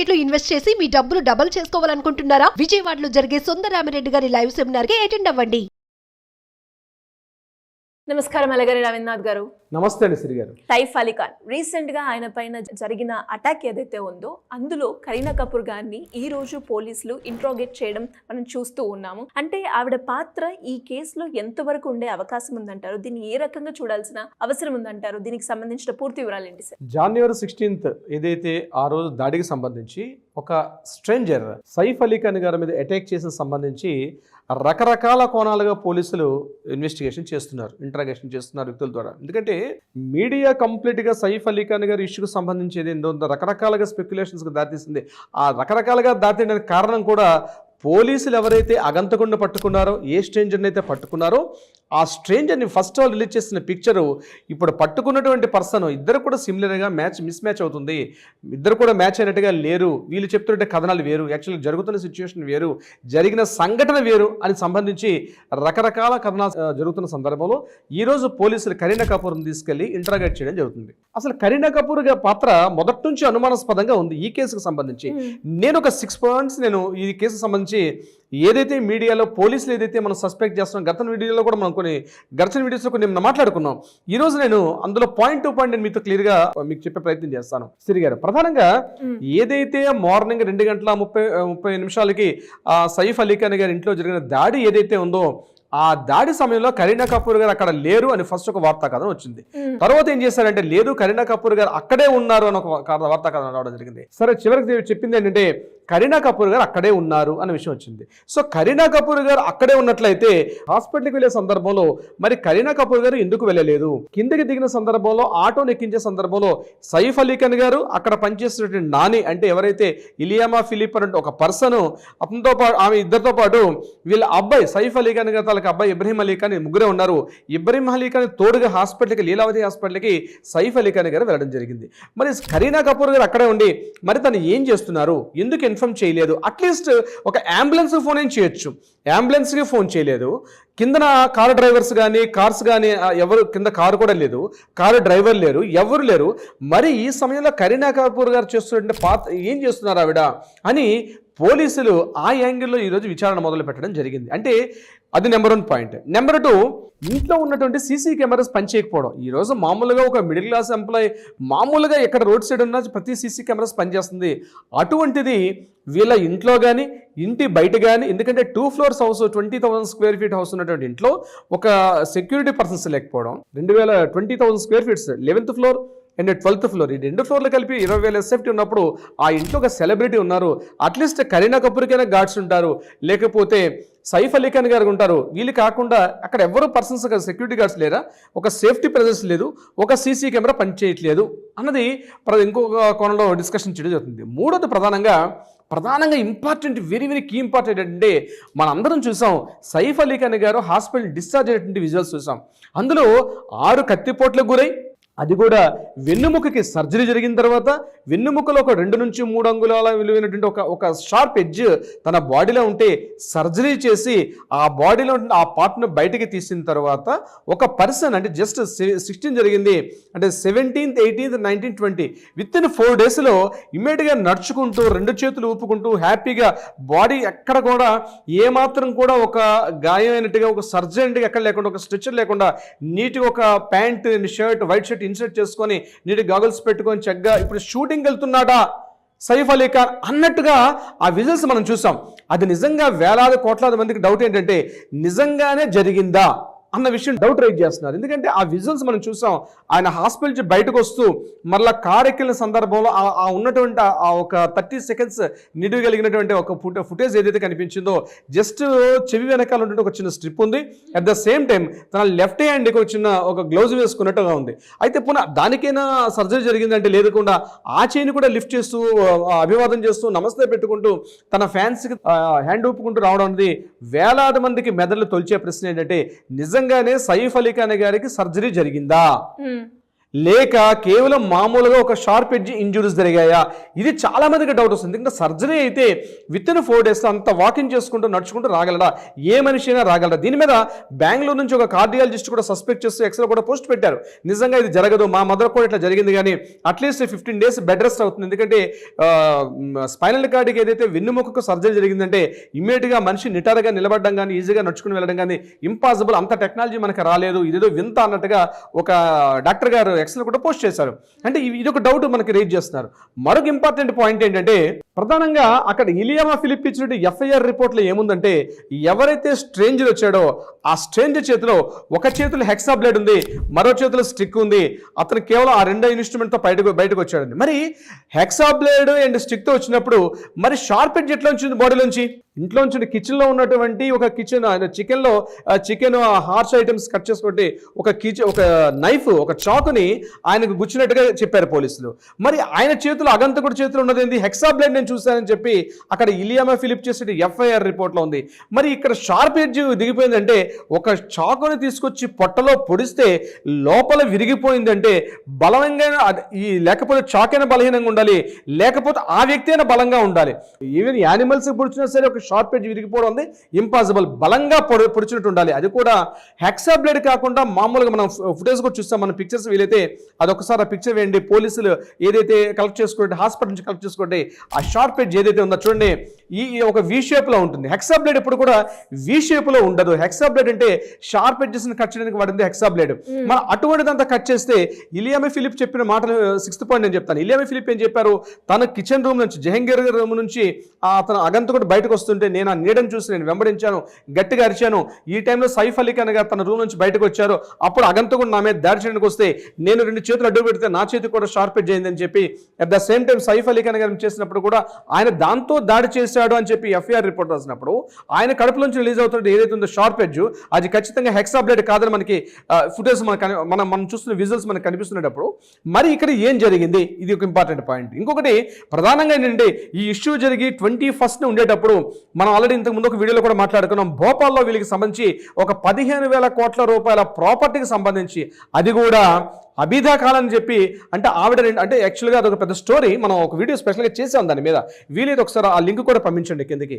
Market లో invest చేసి మీ డబ్బులు డబుల్ చేసుకోవాలనుకుంటున్నారా? విజయవాడలో జరిగే సుందరరామిరెడ్డి గారి లైవ్ సెమినార్ కి అటెండ్ అవ్వండి. నమస్కారం అలగారి రవీంద్రనాథ్ గారు. నమస్తే అండి శ్రీ గారు. సైఫ్ అలీ ఖాన్ రీసెంట్ గా ఆయన పైన జరిగిన అటాక్ ఏదైతే ఉందో అందులో కరీనా కపూర్ గారిని ఈ రోజు పోలీసులు ఇంట్రోగేట్ చేయడం మనం చూస్తూ ఉన్నాము. అంటే ఆవిడ పాత్ర ఈ కేసులో ఎంతవరకు ఉండే అవకాశం ఉందంటారు? దీన్ని ఏ రకంగా చూడాల్సిన అవసరం ఉందంటారు? దీనికి సంబంధించిన పూర్తి వివరాలు ఏంటి సార్? జనవరి 16th ఏదైతే ఆ రోజు దాడికి సంబంధించి ఒక స్ట్రేంజర్ సైఫ్ అలీ ఖాన్ గారి మీద అటాక్ చేసిన సంబంధించి రకరకాల కోణాలుగా పోలీసులు ఇన్వెస్టిగేషన్ చేస్తున్నారు, ఇంట్రాగేషన్ చేస్తున్నారు వ్యక్తుల ద్వారా. ఎందుకంటే మీడియా కంప్లీట్గా సైఫ్ అలీ ఖాన్ గారి ఇష్యూకి సంబంధించి ఏదేందో రకరకాలుగా స్పెక్యులేషన్స్కి దారితీస్తుంది. ఆ రకరకాలుగా దాటిన కారణం కూడా పోలీసులు ఎవరైతే అగంతకుండా పట్టుకున్నారో, ఏ స్ట్రేంజర్ని అయితే పట్టుకున్నారో ఆ స్ట్రేంజర్ని ఫస్ట్ ఆల్ రిలీజ్ చేసిన పిక్చరు ఇప్పుడు పట్టుకున్నటువంటి పర్సన్ ఇద్దరు కూడా సిమిలర్గా మిస్ మ్యాచ్ అవుతుంది. ఇద్దరు కూడా మ్యాచ్ అయినట్టుగా లేరు. వీళ్ళు చెప్తుంటే కథనాలు వేరు, యాక్చువల్గా జరుగుతున్న సిచ్యువేషన్ వేరు, జరిగిన సంఘటన వేరు అని సంబంధించి రకరకాల కథనాలు జరుగుతున్న సందర్భంలో ఈరోజు పోలీసులు కరీనా కపూర్ని తీసుకెళ్లి ఇంటరాగేట్ చేయడం జరుగుతుంది. అసలు కరీనా కపూర్ పాత్ర మొదటి నుంచి అనుమానాస్పదంగా ఉంది ఈ కేసుకు సంబంధించి. నేను ఒక 6 points నేను ఈ కేసుకు సంబంధించి ఏదైతే మీడియాలో పోలీసులు ఏదైతే మనం సస్పెక్ట్ చేస్తున్నాం, గత వీడియోలో కూడా మనం కొన్ని గడిచిన వీడియోస్లో కొన్ని మాట్లాడుకున్నాం. ఈ రోజు నేను అందులో పాయింట్ టు పాయింట్ నేను మీతో క్లియర్గా మీకు చెప్పే ప్రయత్నం చేస్తాను. శ్రీ గారు, ప్రధానంగా ఏదైతే మార్నింగ్ 2:30 సైఫ్ అలీ ఖాన్ గారి ఇంట్లో జరిగిన దాడి ఏదైతే ఉందో ఆ దాడి సమయంలో కరీనా కపూర్ గారు అక్కడ లేరు అని ఫస్ట్ ఒక వార్తా కథనం వచ్చింది. తర్వాత ఏం చేశారంటే లేదు కరీనా కపూర్ గారు అక్కడే ఉన్నారు అని ఒక వార్తా కథనం రావడం జరిగింది. సరే, చివరికి చెప్పింది ఏంటంటే కరీనా కపూర్ గారు అక్కడే ఉన్నారు అనే విషయం వచ్చింది. సో కరీనా కపూర్ గారు అక్కడే ఉన్నట్లయితే హాస్పిటల్కి వెళ్ళే సందర్భంలో మరి కరీనా కపూర్ గారు ఎందుకు వెళ్ళలేదు? కిందకి దిగిన సందర్భంలో ఆటోని ఎక్కించే సందర్భంలో సైఫ్ అలీ ఖాన్ గారు అక్కడ పనిచేస్తున్నటువంటి నాని అంటే ఎవరైతే ఇలియామా ఫిలిప్ అంటే ఒక పర్సన్, అతనితో పాటు ఆమె ఇద్దరితో పాటు వీళ్ళ అబ్బాయి సైఫ్ అలీ ఖాన్ గారు తాలూకు అబ్బాయి ఇబ్రహీం అలీ ఖాన్ ముగ్గురే ఉన్నారు. ఇబ్రహీం అలీ ఖాన్ తోడుగా హాస్పిటల్కి లీలావతి హాస్పిటల్కి సైఫ్ అలీ ఖాన్ గారు వెళ్ళడం జరిగింది. మరి కరీనా కపూర్ గారు అక్కడే ఉండి మరి తను ఏం చేస్తున్నారు, ఎందుకు ఇన్ఫార్మ్ చేయలేదు? అట్లీస్ట్ ఒక అంబులెన్స్ ఫోన్ ఏం చేయొచ్చు, అంబులెన్స్కి ఫోన్ చేయలేదు. కిందన కారు డ్రైవర్స్ కానీ కార్స్ కానీ ఎవరు కింద కారు కూడా లేదు, కారు డ్రైవర్ లేరు, ఎవరు లేరు. మరి ఈ సమయంలో కరీనా కపూర్ గారు చేస్తున్న పాత్ర ఏం చేస్తున్నారు ఆవిడ అని పోలీసులు ఆ యాంగిల్లో ఈరోజు విచారణ మొదలు పెట్టడం జరిగింది. అంటే అది నెంబర్ 1 పాయింట్. నెంబర్ 2, ఇంట్లో ఉన్నటువంటి సీసీ కెమెరాస్ పనిచేయకపోవడం. ఈరోజు మామూలుగా ఒక మిడిల్ క్లాస్ ఎంప్లాయ్ మామూలుగా ఎక్కడ రోడ్ సైడ్ ఉన్న ప్రతి సీసీ కెమెరాస్ పనిచేస్తుంది. అటువంటిది వీళ్ళ ఇంట్లో కానీ ఇంటి బయట కానీ, ఎందుకంటే 2 floors house 20,000 square feet house ఉన్నటువంటి ఇంట్లో ఒక సెక్యూరిటీ పర్సన్స్ లేకపోవడం, 20,000 square feet 11th floor and 12th floor ఈ 2 floorలు కలిపి 20,000 సేఫ్టీ ఉన్నప్పుడు ఆ ఇంట్లో ఒక సెలబ్రిటీ ఉన్నారు. అట్లీస్ట్ కరీనా కపూర్కైనా గార్డ్స్ ఉంటారు, లేకపోతే సైఫ్ అలీ ఖాన్ గారు ఉంటారు. వీళ్ళు కాకుండా అక్కడ ఎవరు పర్సన్స్ సెక్యూరిటీ గార్డ్స్ లేరా, ఒక సేఫ్టీ ప్రెజెన్స్ లేదు, ఒక సీసీ కెమెరా పనిచేయట్లేదు అన్నది ఇంకొక కోణంలో డిస్కషన్ చేయడం జరుగుతుంది. మూడోది ప్రధానంగా important, very very key important అంటే మనందరం చూసాం సైఫ్ అలీ ఖాన్ గారు హాస్పిటల్ డిశ్చార్జ్ అయినటువంటి విజువల్స్ చూసాం. అందులో 6 కత్తిపోట్లకు గురై, అది కూడా వెన్నుముకకి సర్జరీ జరిగిన తర్వాత వెన్నుముకలో ఒక 2 నుంచి 3 అంగుళాల విలువైనటువంటి ఒక షార్ప్ ఎడ్జ్ తన బాడీలో ఉంటే సర్జరీ చేసి ఆ బాడీలో ఆ పార్ట్ను బయటికి తీసిన తర్వాత ఒక పర్సన్ అంటే జస్ట్ 16 జరిగింది అంటే 17th, 18th, 19th, 20 with in 4 daysలో ఇమ్మీడియట్గా నడుచుకుంటూ 2 చేతులు ఊపుకుంటూ హ్యాపీగా బాడీ ఎక్కడ కూడా ఏమాత్రం కూడా ఒక గాయమైనట్టుగా ఒక సర్జరీ ఎక్కడ లేకుండా, ఒక స్ట్రెచర్ లేకుండా నీట్గా ఒక pant shirt white shirt insert చేసుకొని నీటి గాగుల్స్ పెట్టుకొని చక్కగా ఇప్పుడు షూటింగ్ వెళ్తున్నాడా సైఫ్ అలీ ఖాన్ అన్నట్టుగా ఆ విజువల్స్ మనం చూసాం. అది నిజంగా వేలాది కోట్లాది మందికి డౌట్ ఏంటంటే నిజంగానే జరిగిందా అన్న విషయం డౌట్ రైజ్ చేస్తున్నారు. ఎందుకంటే ఆ విజువల్స్ మనం చూసాం. ఆయన హాస్పిటల్ నుంచి బయటకు వస్తూ మళ్ళీ కార్ ఎక్కిన సందర్భంలో ఆ ఉన్నటువంటి ఆ ఒక 30 seconds నిడివి కలిగినటువంటి ఒక ఫుటేజ్ ఏదైతే కనిపించిందో జస్ట్ చెవి వెనకాల ఉన్నటువంటి ఒక చిన్న స్ట్రిప్ ఉంది. అట్ ద సేమ్ టైం తన లెఫ్ట్ హ్యాండ్కి ఒక చిన్న ఒక గ్లౌజ్ వేసుకున్నట్టుగా ఉంది. అయితే పునః దానికైనా సర్జరీ జరిగిందంటే లేకుండా ఆ చేయిని కూడా లిఫ్ట్ చేస్తూ అభివాదం చేస్తూ నమస్తే పెట్టుకుంటూ తన ఫ్యాన్స్కి హ్యాండ్ ఊపుకుంటూ రావడం అనేది వేలాది మందికి మెదళ్ళు తొలిచే ప్రశ్న ఏంటంటే నిజంగానే సైఫ్ అలీ ఖాన్ గారికి సర్జరీ జరిగిందా? లేక కేవలం మామూలుగా ఒక షార్ప్ ఎడ్జ్ ఇంజురీస్ జరిగాయా? ఇది చాలా మందికి డౌట్ వస్తుంది. ఎందుకంటే సర్జరీ అయితే విత్ ఇన్ 4 days అంత వాకింగ్ చేసుకుంటూ నడుచుకుంటూ రాగలడా? ఏ మనిషి అయినా రాగలడా? దీని మీద బెంగళూరు నుంచి ఒక కార్డియాలజిస్ట్ కూడా సస్పెక్ట్ చేస్తూ ఎక్స్రే కూడా పోస్ట్ పెట్టారు. నిజంగా ఇది జరగదు, మా మదర్ కూడా ఇట్లా జరిగింది, కానీ అట్లీస్ట్ 15 days బెడ్ రెస్ట్ అవుతుంది. ఎందుకంటే స్పైనల్ కార్డ్కి ఏదైతే వెన్నుముకకు సర్జరీ జరిగిందంటే ఇమ్మీడియట్గా మనిషి నిటారుగా నిలబడడం కానీ ఈజీగా నడుచుకుని వెళ్ళడం కానీ ఇంపాసిబుల్. అంత టెక్నాలజీ మనకు రాలేదు, ఇదేదో వింత అన్నట్టుగా ఒక డాక్టర్ గారు ఎక్స్రే కూడా పోస్ట్ చేశారు. అంటే ఇది ఒక డౌట్ మనకి రేజ్ చేస్తున్నారు. మరొక ఇంపార్టెంట్ పాయింట్ ఏంటంటే ప్రధానంగా అక్కడ ఇలియామా ఫిలిప్ ఇచ్చిన ఎఫ్ఐఆర్ రిపోర్ట్లో ఏముందంటే ఎవరైతే స్ట్రేంజర్ వచ్చాడో ఆ స్ట్రేంజర్ చేతిలో ఒక చేతిలో హెక్సా బ్లేడ్ ఉంది, మరో చేతిలో స్టిక్ ఉంది. అతను కేవలం ఆ 2 ఇన్స్ట్రుమెంట్తో బయటకు వచ్చాడండి. మరి హెక్సా బ్లేడ్ అండ్ స్టిక్తో వచ్చినప్పుడు మరి షార్ప్ ఎడ్జ్ ఎట్లా వచ్చింది బాడీలోంచి? ఇంట్లోంచి కిచెన్లో ఉన్నటువంటి ఒక చికెన్ హార్స్ ఐటమ్స్ కట్ చేసుకుంటే ఒక నైఫ్, ఒక చాకుని ఆయనకు గుచ్చినట్టుగా చెప్పారు పోలీసులు. మరి ఆయన చేతిలో అగంతకుడి చేతిలో ఉన్నది ఏంది? హెక్సా బ్లేడ్ నేను చూశానని చెప్పి అక్కడ ఇలియామా ఫిలిప్ చేసే ఎఫ్ఐఆర్ రిపోర్ట్లో ఉంది. మరి ఇక్కడ షార్ప్ ఎడ్జ్ దిగిపోయిందంటే ఒక చాకుని తీసుకొచ్చి పొట్టలో పొడిస్తే లోపల విరిగిపోయిందంటే బలంగా లేకపోతే చాకైనా బలహీనంగా ఉండాలి, లేకపోతే ఆ వ్యక్తి అయినా బలంగా ఉండాలి. ఈవెన్ యానిమల్స్ పొడిచినా సరే ఒక షార్ప్ ఎడ్జ్ విరిగిపోవడం ఉంది ఇంపాసిబుల్. బలంగా పొడిచినట్టు ఉండాలి. అది కూడా హెక్సా బ్లేడ్ కాకుండా మామూలుగా మనం ఫుటేజ్ కూడా చూస్తాం, మన పిక్చర్స్ వీలైతే అదొకసారి ఆ పిక్చర్ వేయండి. పోలీసులు ఏదైతే కలెక్ట్ చేసుకోండి, హాస్పిటల్ నుంచి కలెక్ట్ చేసుకోండి, ఆ షార్ప్ ఎడ్జ్ ఏదైతే ఉందో చూడండి ఈ ఒక వి షేప్ లో ఉంటుంది. హెక్సా బ్లేడ్ ఎప్పుడు కూడా వి షేప్ లో ఉండదు. హెక్సా బ్లేడ్ అంటే షార్ప్ ఎడ్జెస్ ని కట్ చేయడానికి వాడింది హెక్సా బ్లేడ్. మన అటువంటిదంతా కట్ చేస్తే ఇలియామా ఫిలిప్ చెప్పిన మాటలు 6th పాయింట్ నేను చెప్తాను. ఇలియామా ఫిలిప్ ఏం చెప్పారు? తన కిచెన్ రూమ్ నుంచి, జహంగీర్ రూమ్ నుంచి అతను అగంతకుడు బయటకు వస్తుంటే నేను ఆ నీడని చూసి నేను వెంబడించాను, గట్టిగా అరిచాను. ఈ టైంలో సైఫ్ అలీ ఖాన్ గారు తన రూమ్ నుంచి బయటకు వచ్చారు. అప్పుడు అగంతకుడు నా మీద దాడి చేయడానికి వస్తే నేను 2 చేతులు అడ్డు పెడితే నా చేతి కూడా షార్ప్ ఎడ్జ్ అయిందని చెప్పి at the same time Saif Ali Khan గారు చేసినప్పుడు కూడా ఆయన దాంతో దాడి చేశాడు అని చెప్పి ఎఫ్ఐఆర్ రిపోర్ట్ రాసినప్పుడు ఆయన కడుపులోంచి రిలీజ్ అవుతుంటే ఏదైతే ఉందో షార్ప్ ఎడ్జ్ అది ఖచ్చితంగా హెక్సా బ్లేడ్ కాదని మనకి ఫుటేజ్ మనం చూస్తున్న విజువల్స్ మనకు కనిపిస్తున్నప్పుడు మరి ఇక్కడ ఏం జరిగింది? ఇది ఒక ఇంపార్టెంట్ పాయింట్. ఇంకొకటి ప్రధానంగా ఏంటంటే ఈ ఇష్యూ జరిగి 21st ఉండేటప్పుడు మనం ఆల్రెడీ ఇంతకు ముందు ఒక వీడియోలో కూడా మాట్లాడుకున్నాం. భోపాల్లో వీళ్ళకి సంబంధించి ఒక 15,000 కోట్ల రూపాయల ప్రాపర్టీకి సంబంధించి అది కూడా అబిదా ఖాన్ అని చెప్పి అంటే ఆవిడ అంటే యాక్చువల్గా అదొక పెద్ద స్టోరీ, మనం ఒక వీడియో స్పెషల్గా చేసాం దాని మీద. వీలైతే ఒకసారి ఆ లింక్ కూడా పంపించండి కిందకి.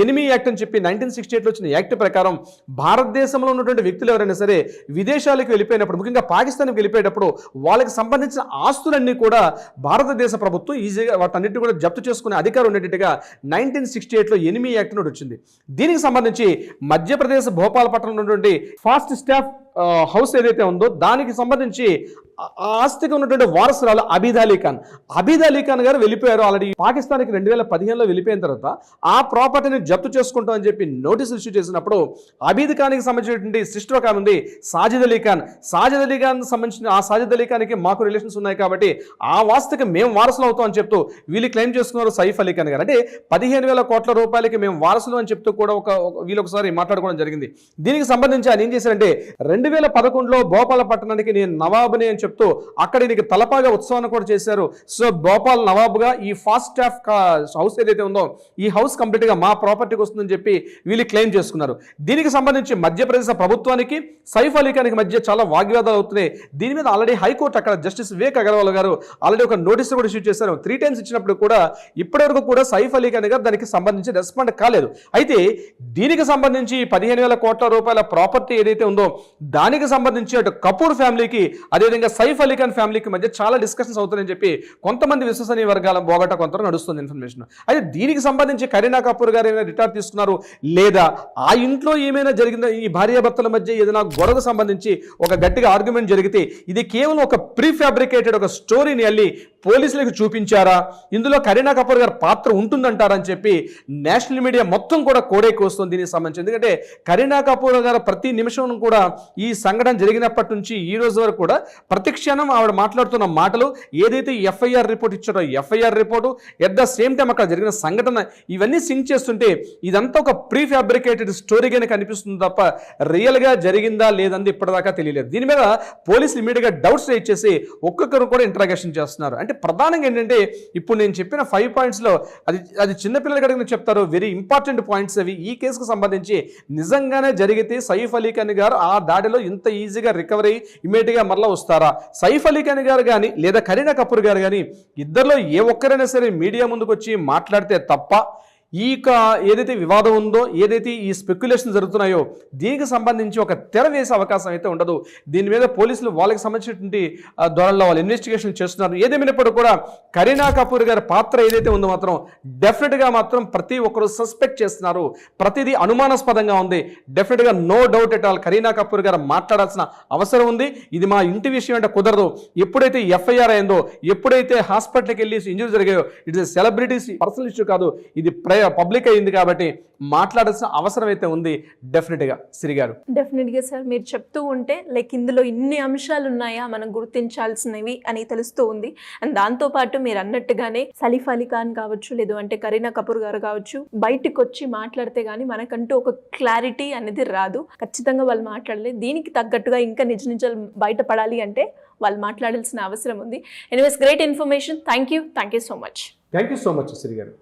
ఎనిమీ యాక్ట్ అని చెప్పి 1968లో వచ్చిన యాక్ట్ ప్రకారం భారతదేశంలో ఉన్నటువంటి వ్యక్తులు ఎవరైనా సరే విదేశాలకు వెళ్ళిపోయినప్పుడు, ముఖ్యంగా పాకిస్తాన్కి వెళ్ళిపోయేటప్పుడు వాళ్ళకి సంబంధించిన ఆస్తులన్నీ కూడా భారతదేశ ప్రభుత్వం ఈజీగా వాటన్నిటిని కూడా జప్తు చేసుకునే అధికారం ఉండేటట్టుగా 1968లో ఎనిమీ యాక్ట్ నోటి వచ్చింది. దీనికి సంబంధించి మధ్యప్రదేశ్ భోపాల్ పట్టణంలో ఉన్నటువంటి ఫాస్ట్ స్టాఫ్ హౌస్ ఏదైతే ఉందో దానికి సంబంధించి ఆస్తికి ఉన్నటువంటి వారసురాలు అబీద్ అలీ ఖాన్ గారు వెళ్ళిపోయారు. ఆల్రెడీ పాకిస్తాన్కి 2015లో వెళ్ళిపోయిన తర్వాత ఆ ప్రాపర్టీని జప్తు చేసుకుంటాం అని చెప్పి నోటీసులు ఇష్యూ చేసినప్పుడు అబీద్ ఖాన్కి సంబంధించినటువంటి సిస్టర్ ఒక ఉంది సాజిద్ అలీ ఖాన్ సంబంధించిన ఆ సాజిద్ అలీ ఖాన్కి మాకు రిలేషన్స్ ఉన్నాయి కాబట్టి ఆ వాస్తుకి మేము వారసులు అవుతాం అని చెప్తూ వీళ్ళు క్లెయిమ్ చేసుకున్నారు సైఫ్ అలీ ఖాన్ గారు. అంటే 15,000 కోట్ల రూపాయలకి మేము వారసులు అని చెప్తూ కూడా వీళ్ళు ఒకసారి మాట్లాడుకోవడం జరిగింది. దీనికి సంబంధించి ఆయన ఏం చేశారంటే 2011లో భోపాల పట్టణానికి నేను నవాబుని అని చెప్తూ అక్కడ నీకు తలపాగా ఉత్సవాన్ని కూడా చేశారు. సో భోపాల్ నవాబుగా ఈ ఫాస్ట్ స్టాఫ్ హౌస్ ఏదైతే ఉందో ఈ హౌస్ కంప్లీట్ గా మా ప్రాపర్టీకి వస్తుందని చెప్పి వీళ్ళు క్లెయిమ్ చేసుకున్నారు. దీనికి సంబంధించి మధ్యప్రదేశ్ ప్రభుత్వానికి సైఫ్ అలీ ఖాన్కి మధ్య చాలా వాగ్వాదాలు అవుతున్నాయి. దీని మీద ఆల్రెడీ హైకోర్టు అక్కడ జస్టిస్ వివేక్ అగర్వాల్ గారు ఆల్రెడీ ఒక నోటీస్ కూడా ఇష్యూ చేశారు. 3 times ఇచ్చినప్పుడు కూడా ఇప్పటివరకు కూడా సైఫ్ అలీ ఖాన్ గారు దానికి సంబంధించి రెస్పాండ్ కాలేదు. అయితే దీనికి సంబంధించి 15,000 కోట్ల రూపాయల ప్రాపర్టీ ఏదైతే ఉందో దానికి సంబంధించి అటు కపూర్ ఫ్యామిలీకి అదేవిధంగా సైఫ్ అలీ ఖాన్ ఫ్యామిలీకి మధ్య చాలా డిస్కషన్స్ అవుతాయని చెప్పి కొంతమంది విశ్వసనీయ వర్గాల బోగట కొంత నడుస్తుంది ఇన్ఫర్మేషన్. అయితే దీనికి సంబంధించి కరీనా కపూర్ గారు ఏమైనా రిటార్డ్ తీసుకున్నారు లేదా ఆ ఇంట్లో ఏమైనా జరిగిందా, ఈ భార్యాభర్తల మధ్య ఏదైనా గొడవకు సంబంధించి ఒక గట్టిగా ఆర్గ్యుమెంట్ జరిగితే ఇది కేవలం ఒక ప్రీఫ్యాబ్రికేటెడ్ ఒక స్టోరీని వెళ్ళి పోలీసులకు చూపించారా, ఇందులో కరీనా కపూర్ గారి పాత్ర ఉంటుందంటారని చెప్పి నేషనల్ మీడియా మొత్తం కూడా కోడైకి వస్తుంది దీనికి సంబంధించి. ఎందుకంటే కరీనా కపూర్ గారు ప్రతి నిమిషం కూడా ఈ సంఘటన జరిగినప్పటి నుంచి ఈ రోజు వరకు కూడా ప్రతి క్షణం ఆవిడ మాట్లాడుతున్న మాటలు ఏదైతే ఎఫ్ఐఆర్ రిపోర్ట్ ఇచ్చారో FIR report at the same time అక్కడ జరిగిన సంఘటన ఇవన్నీ సింక్ చేస్తుంటే ఇదంతా ఒక ప్రీ ఫ్యాబ్రికేటెడ్ స్టోరీగానే కనిపిస్తుంది తప్ప రియల్గా జరిగిందా లేదంది ఇప్పటిదాకా తెలియలేదు. దీని మీద పోలీసులు ఇమీడియట్గా డౌట్స్ రేజ్ చేసి ఒక్కొక్కరు కూడా ఇంట్రాగేషన్ చేస్తున్నారు. అంటే అంటే ప్రధానంగా ఏంటంటే ఇప్పుడు నేను చెప్పిన 5 పాయింట్స్లో అది చిన్నపిల్లలకి అడిగిన చెప్తారు, వెరీ ఇంపార్టెంట్ పాయింట్స్ అవి. ఈ కేసుకు సంబంధించి నిజంగానే జరిగితే సైఫ్ అలీ ఖాన్ గారు ఆ దాడిలో ఇంత ఈజీగా రికవరీ ఇమీడియట్గా మరలా వస్తారా? సైఫ్ అలీ ఖాన్ గారు కానీ లేదా కరీనా కపూర్ గారు కానీ ఇద్దరిలో ఏ ఒక్కరైనా సరే మీడియా ముందుకు వచ్చి మాట్లాడితే తప్ప ఈ ఏదైతే వివాదం ఉందో, ఏదైతే ఈ స్పెక్యులేషన్ జరుగుతున్నాయో దీనికి సంబంధించి ఒక తెర వేసే అవకాశం అయితే ఉండదు. దీని మీద పోలీసులు వాళ్ళకి సంబంధించినటువంటి ధోరణిలో వాళ్ళు ఇన్వెస్టిగేషన్ చేస్తున్నారు. ఏదేమైనప్పుడు కూడా కరీనా కపూర్ గారి పాత్ర ఏదైతే ఉందో మాత్రం డెఫినెట్గా మాత్రం ప్రతి ఒక్కరు సస్పెక్ట్ చేస్తున్నారు. ప్రతిదీ అనుమానాస్పదంగా ఉంది. డెఫినెట్గా no doubt at all Kareena Kapoor గారు మాట్లాడాల్సిన అవసరం ఉంది. ఇది మా ఇంటి విషయం అంటే కుదరదు. ఎప్పుడైతే ఎఫ్ఐఆర్ అయిందో, ఎప్పుడైతే హాస్పిటల్కి వెళ్ళి ఇంజురీ జరిగాయో, ఇట్స్ సెలబ్రిటీస్ పర్సనల్ ఇష్యూ కాదు, ఇది పబ్లిక్ అయింది కాబట్టి మాట్లాడాల్సిన అవసరం అయితే ఉంది డెఫినెట్గా. సిరి గారు, డెఫినెట్గా సార్, మీరు చెప్తూ ఉంటే లైక్ ఇందులో ఇన్ని అంశాలు ఉన్నాయా మనం గుర్తించాల్సినవి అని తెలుస్తూ ఉంది. అండ్ దాంతోపాటు మీరు అన్నట్టుగానే సైఫ్ అలీ ఖాన్ కావచ్చు, లేదు అంటే కరీనా కపూర్ గారు కావచ్చు, బయటకు వచ్చి మాట్లాడితే కానీ మనకంటూ ఒక క్లారిటీ అనేది రాదు. ఖచ్చితంగా వాళ్ళు మాట్లాడలేదు. దీనికి తగ్గట్టుగా ఇంకా నిజాలు బయటపడాలి అంటే వాళ్ళు మాట్లాడాల్సిన అవసరం ఉంది. Anyways, great information. Thank you so much. Thank you so much Siri గారు.